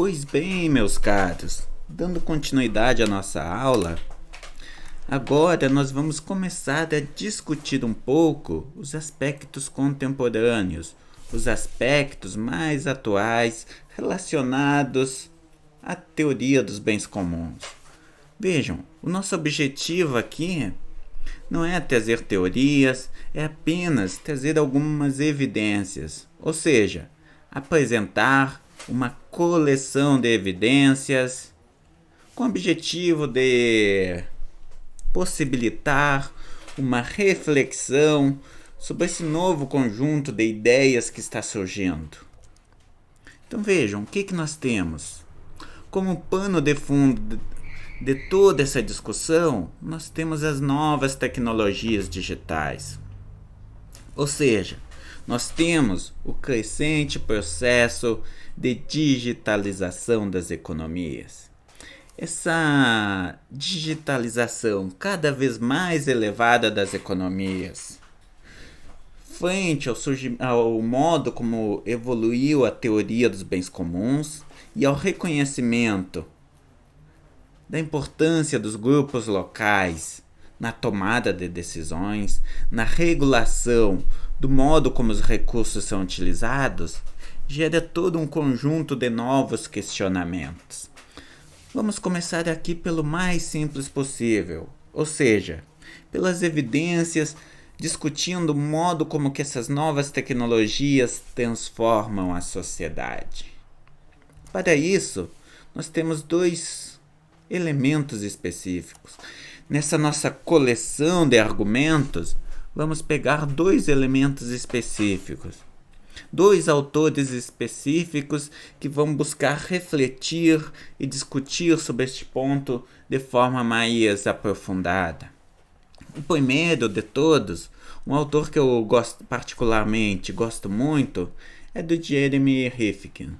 Pois bem, meus caros, dando continuidade à nossa aula, agora nós vamos começar a discutir um pouco os aspectos contemporâneos, os aspectos mais atuais relacionados à teoria dos bens comuns. Vejam, o nosso objetivo aqui não é trazer teorias, é apenas trazer algumas evidências, ou seja, apresentar uma coleção de evidências com o objetivo de possibilitar uma reflexão sobre esse novo conjunto de ideias que está surgindo. Então vejam, o que nós temos? Como pano de fundo de toda essa discussão, nós temos as novas tecnologias digitais. Ou seja, nós temos o crescente processo de digitalização das economias. Essa digitalização cada vez mais elevada das economias, frente ao modo como evoluiu a teoria dos bens comuns e ao reconhecimento da importância dos grupos locais na tomada de decisões, na regulação do modo como os recursos são utilizados, gera todo um conjunto de novos questionamentos. Vamos começar aqui pelo mais simples possível, ou seja, pelas evidências, discutindo o modo como que essas novas tecnologias transformam a sociedade. Para isso, nós temos dois elementos específicos. Nessa nossa coleção de argumentos, vamos pegar dois elementos específicos. Dois autores específicos que vão buscar refletir e discutir sobre este ponto de forma mais aprofundada. O primeiro de todos, um autor que eu particularmente gosto muito, é do Jeremy Rifkin,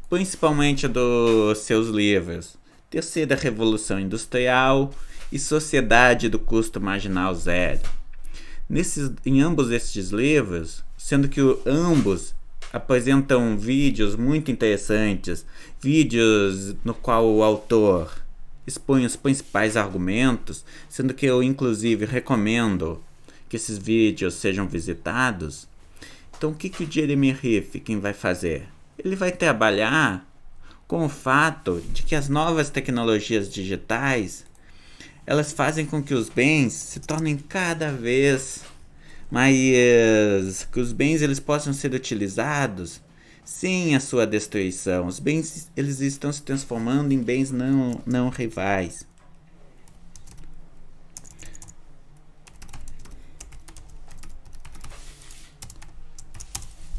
principalmente dos seus livros Terceira Revolução Industrial e Sociedade do Custo Marginal Zero. Em ambos estes livros, sendo que ambos apresentam vídeos muito interessantes, vídeos no qual o autor expõe os principais argumentos, sendo que eu inclusive recomendo que esses vídeos sejam visitados. Então o que o Jeremy Rifkin vai fazer? Ele vai trabalhar com o fato de que as novas tecnologias digitais, elas fazem com que os bens se tornem cada vez mais, que os bens eles possam ser utilizados sem a sua destruição. Os bens eles estão se transformando em bens não rivais.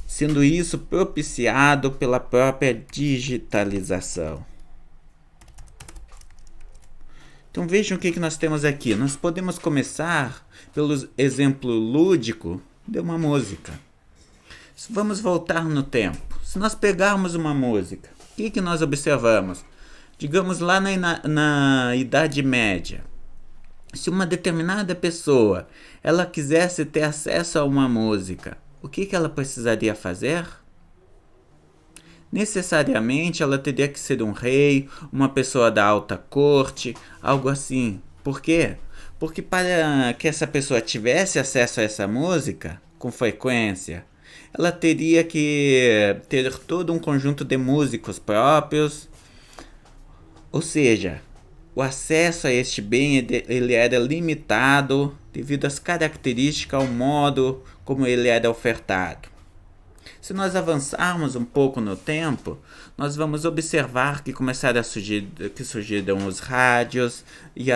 Sendo isso propiciado pela própria digitalização. Então vejam o que nós temos aqui. Nós podemos começar pelo exemplo lúdico de uma música. Vamos voltar no tempo. Se nós pegarmos uma música, o que nós observamos? Digamos lá na Idade Média. Se uma determinada pessoa ela quisesse ter acesso a uma música, o que ela precisaria fazer? Necessariamente ela teria que ser um rei, uma pessoa da alta corte, algo assim. Por quê? Porque para que essa pessoa tivesse acesso a essa música com frequência, ela teria que ter todo um conjunto de músicos próprios. Ou seja, o acesso a este bem ele era limitado devido às características, ao modo como ele era ofertado. Se nós avançarmos um pouco no tempo, nós vamos observar que surgiram os rádios e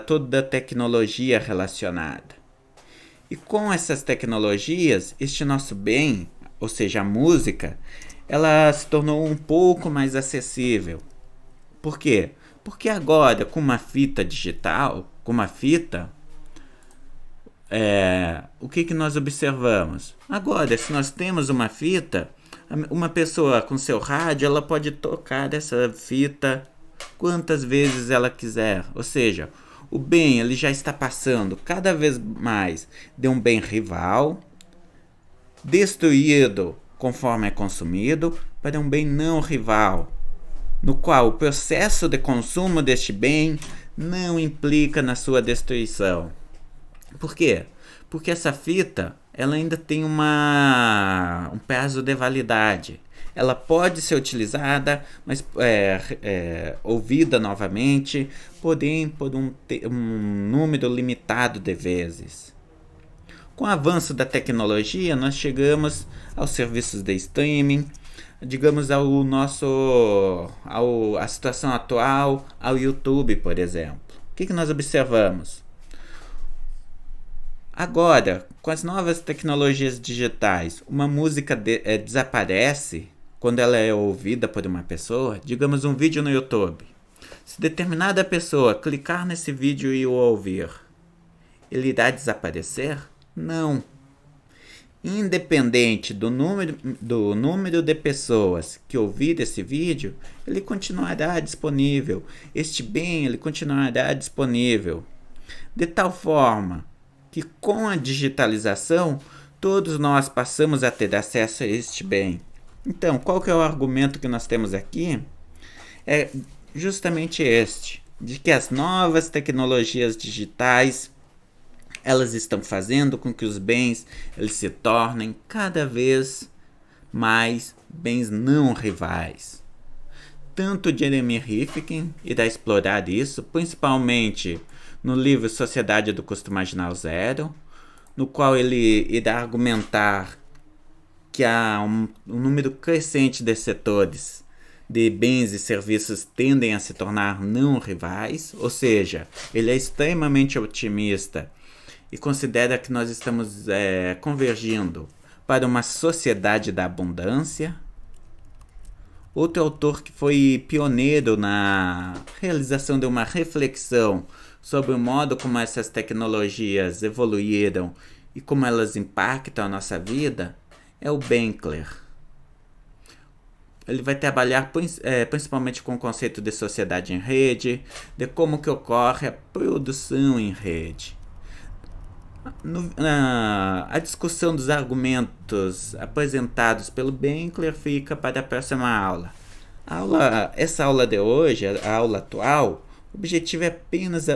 toda a tecnologia relacionada. E com essas tecnologias, este nosso bem, ou seja, a música, ela se tornou um pouco mais acessível. Por quê? Porque agora, com uma fita digital, o que nós observamos? Agora, se nós temos uma fita, uma pessoa com seu rádio, ela pode tocar essa fita quantas vezes ela quiser. Ou seja, o bem ele já está passando cada vez mais de um bem rival, destruído conforme é consumido, para um bem não rival, no qual o processo de consumo deste bem não implica na sua destruição. Por quê? Porque essa fita ela ainda tem um prazo de validade. Ela pode ser utilizada, mas ouvida novamente, porém por um número limitado de vezes. Com o avanço da tecnologia, nós chegamos aos serviços de streaming, digamos à situação atual, ao YouTube, por exemplo. O que nós observamos? Agora, com as novas tecnologias digitais, uma música desaparece quando ela é ouvida por uma pessoa, digamos um vídeo no YouTube. Se determinada pessoa clicar nesse vídeo e o ouvir, ele irá desaparecer? Não. Independente do número de pessoas que ouvir esse vídeo, ele continuará disponível. Este bem ele continuará disponível. De tal forma que com a digitalização, todos nós passamos a ter acesso a este bem. Então, qual que é o argumento que nós temos aqui? É justamente este, de que as novas tecnologias digitais elas estão fazendo com que os bens eles se tornem cada vez mais bens não rivais. Tanto Jeremy Rifkin irá explorar isso, principalmente no livro Sociedade do Custo Marginal Zero, no qual ele irá argumentar que há um número crescente de setores de bens e serviços tendem a se tornar não rivais, ou seja, ele é extremamente otimista e considera que nós estamos convergindo para uma sociedade da abundância. Outro autor que foi pioneiro na realização de uma reflexão sobre o modo como essas tecnologias evoluíram e como elas impactam a nossa vida é o Benkler. Ele vai trabalhar principalmente com o conceito de sociedade em rede, de como que ocorre a produção em rede. A discussão dos argumentos apresentados pelo Benkler fica para a próxima aula. Essa aula de hoje, a aula atual, o objetivo é apenas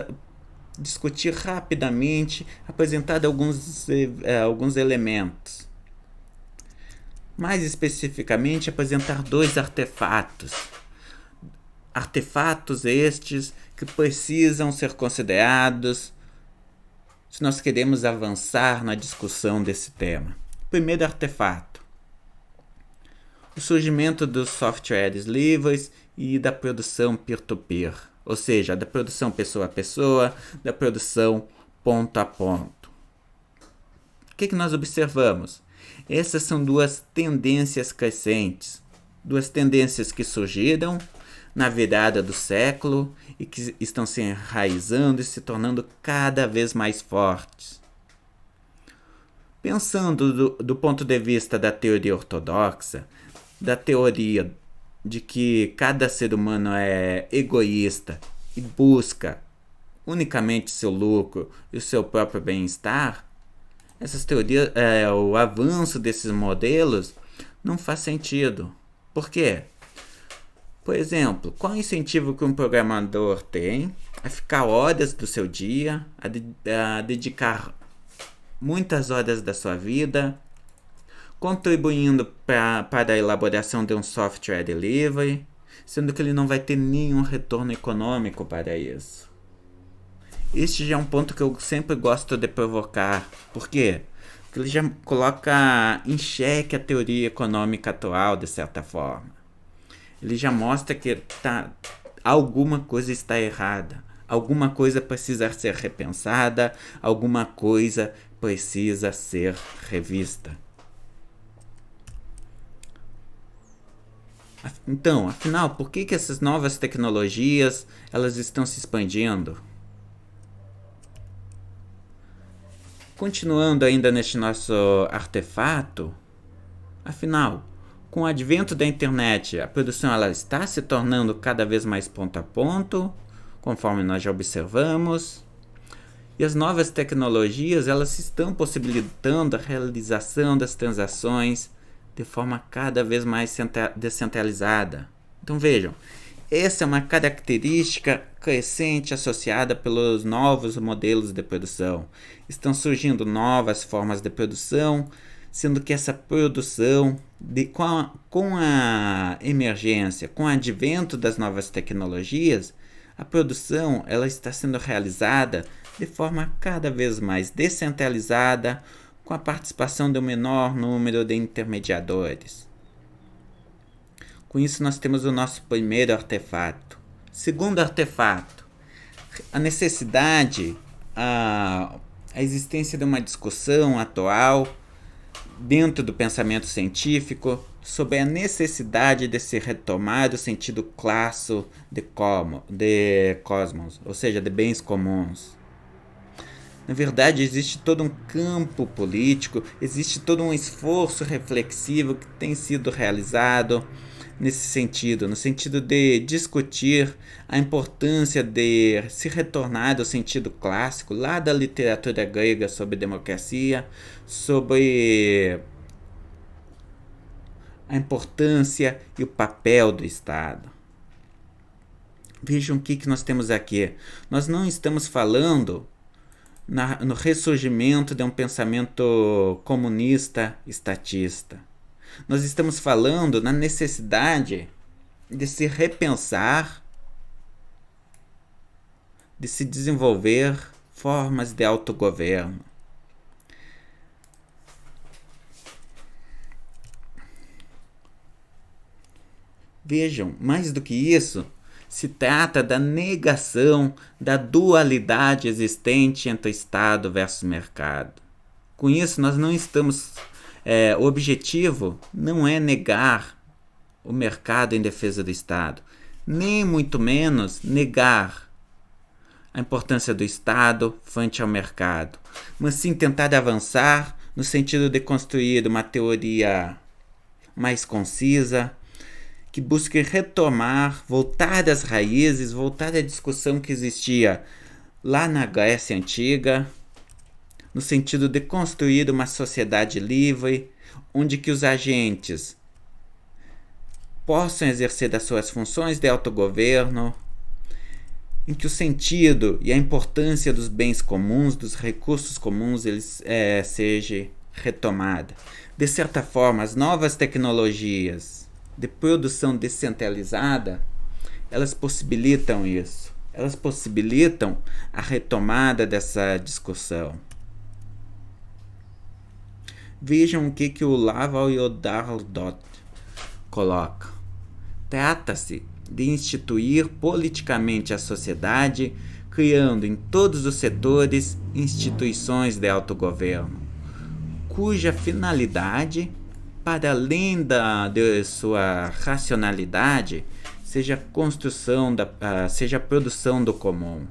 discutir rapidamente, apresentar alguns elementos. Mais especificamente, apresentar 2 artefatos. Artefatos estes que precisam ser considerados se nós queremos avançar na discussão desse tema. Primeiro artefato: o surgimento dos softwares livres e da produção peer-to-peer, ou seja, da produção pessoa a pessoa, da produção ponto a ponto. O que nós observamos? Essas são 2 tendências crescentes, 2 tendências que surgiram na virada do século e que estão se enraizando e se tornando cada vez mais fortes. Pensando do ponto de vista da teoria ortodoxa, da teoria de que cada ser humano é egoísta e busca unicamente seu lucro e o seu próprio bem-estar, essas teorias, o avanço desses modelos não faz sentido. Por quê? Por exemplo, qual o incentivo que um programador tem a ficar horas do seu dia, a dedicar muitas horas da sua vida, contribuindo para a elaboração de um software livre, sendo que ele não vai ter nenhum retorno econômico para isso? Este já é um ponto que eu sempre gosto de provocar. Por quê? Porque ele já coloca em xeque a teoria econômica atual, de certa forma. Ele já mostra que alguma coisa está errada, alguma coisa precisa ser repensada, alguma coisa precisa ser revista. Então, afinal, por que essas novas tecnologias elas estão se expandindo? Continuando ainda neste nosso artefato, afinal, com o advento da internet, a produção ela está se tornando cada vez mais ponto a ponto, conforme nós já observamos, e as novas tecnologias elas estão possibilitando a realização das transações de forma cada vez mais descentralizada. Então vejam, Essa é uma característica crescente associada pelos novos modelos de produção. Estão surgindo novas formas de produção, sendo que essa produção, com a emergência, com o advento das novas tecnologias, a produção ela está sendo realizada de forma cada vez mais descentralizada, com a participação de um menor número de intermediadores. Com isso, nós temos o nosso primeiro artefato. Segundo artefato, a necessidade, a existência de uma discussão atual dentro do pensamento científico sobre a necessidade de se retomar o sentido clássico de cosmos, ou seja, de bens comuns. Na verdade, existe todo um campo político, existe todo um esforço reflexivo que tem sido realizado nesse sentido, no sentido de discutir a importância de se retornar ao sentido clássico, lá da literatura grega sobre democracia, sobre a importância e o papel do Estado. Vejam o que nós temos aqui. Nós não estamos falando no ressurgimento de um pensamento comunista estatista. Nós estamos falando na necessidade de se repensar, de se desenvolver formas de autogoverno. Vejam, mais do que isso, se trata da negação da dualidade existente entre Estado versus mercado. Com isso, nós não estamos... o objetivo não é negar o mercado em defesa do Estado, nem muito menos negar a importância do Estado frente ao mercado, mas sim tentar avançar no sentido de construir uma teoria mais concisa, que busque retomar, voltar às raízes, voltar à discussão que existia lá na Grécia Antiga, no sentido de construir uma sociedade livre, onde que os agentes possam exercer as suas funções de autogoverno, em que o sentido e a importância dos bens comuns, dos recursos comuns, eles seja retomada. De certa forma, as novas tecnologias de produção descentralizada, elas possibilitam isso. Elas possibilitam a retomada dessa discussão. Vejam o que o Laval e o Darldot colocam. Trata-se de instituir politicamente a sociedade, criando em todos os setores instituições de autogoverno, cuja finalidade, para além de sua racionalidade, seja a produção do comum.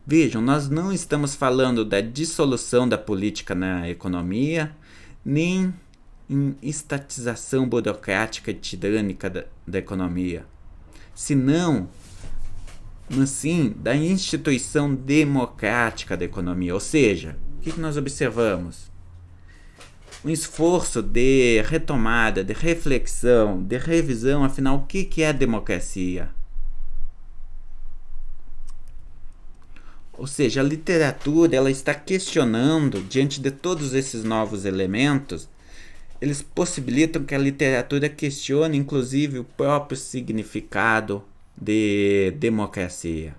Vejam, nós não estamos falando da dissolução da política na economia, nem em estatização burocrática e tirânica da economia, senão, mas sim da instituição democrática da economia. Ou seja, o que nós observamos? Um esforço de retomada, de reflexão, de revisão, afinal, o que é a democracia? Ou seja, a literatura ela está questionando, diante de todos esses novos elementos, eles possibilitam que a literatura questione, inclusive, o próprio significado de democracia.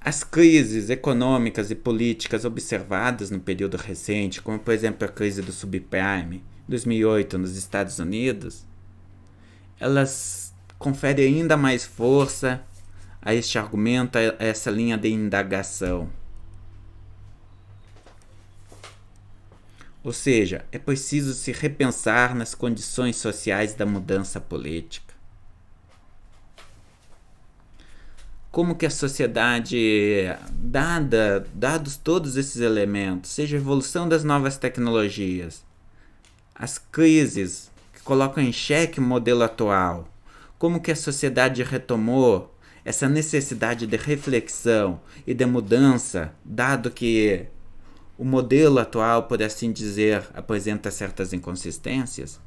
As crises econômicas e políticas observadas no período recente, como por exemplo a crise do subprime, 2008 nos Estados Unidos, elas conferem ainda mais força a este argumento, a essa linha de indagação. Ou seja, é preciso se repensar nas condições sociais da mudança política. Como que a sociedade, dados todos esses elementos, seja a evolução das novas tecnologias, as crises que colocam em xeque o modelo atual, como que a sociedade retomou essa necessidade de reflexão e de mudança, dado que o modelo atual, por assim dizer, apresenta certas inconsistências,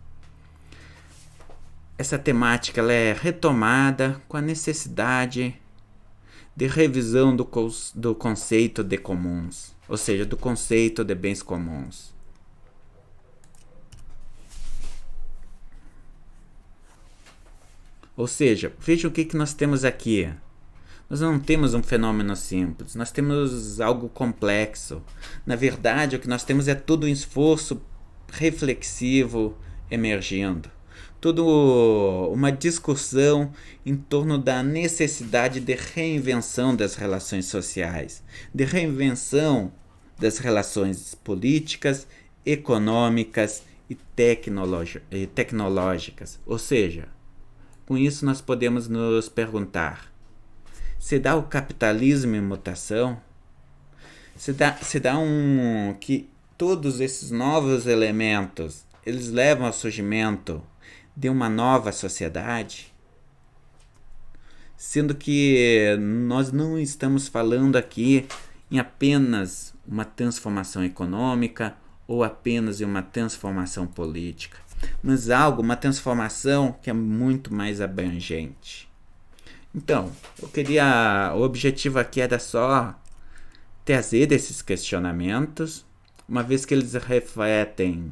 essa temática ela é retomada com a necessidade de revisão do conceito de comuns, ou seja, do conceito de bens comuns. Ou seja, veja o que nós temos aqui. Nós não temos um fenômeno simples, nós temos algo complexo. Na verdade, o que nós temos é todo um esforço reflexivo emergindo. Toda uma discussão em torno da necessidade de reinvenção das relações sociais, de reinvenção das relações políticas, econômicas e tecnológicas. Ou seja, com isso nós podemos nos perguntar: se dá o capitalismo em mutação? Se dá que todos esses novos elementos eles levam ao surgimento de uma nova sociedade? Sendo que nós não estamos falando aqui em apenas uma transformação econômica ou apenas em uma transformação política, mas uma transformação que é muito mais abrangente. Então, o objetivo aqui era só trazer esses questionamentos, uma vez que eles refletem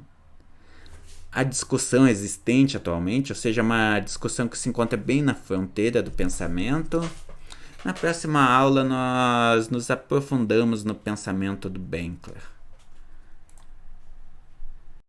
a discussão existente atualmente, ou seja, uma discussão que se encontra bem na fronteira do pensamento. Na próxima aula nós nos aprofundamos no pensamento do Benkler.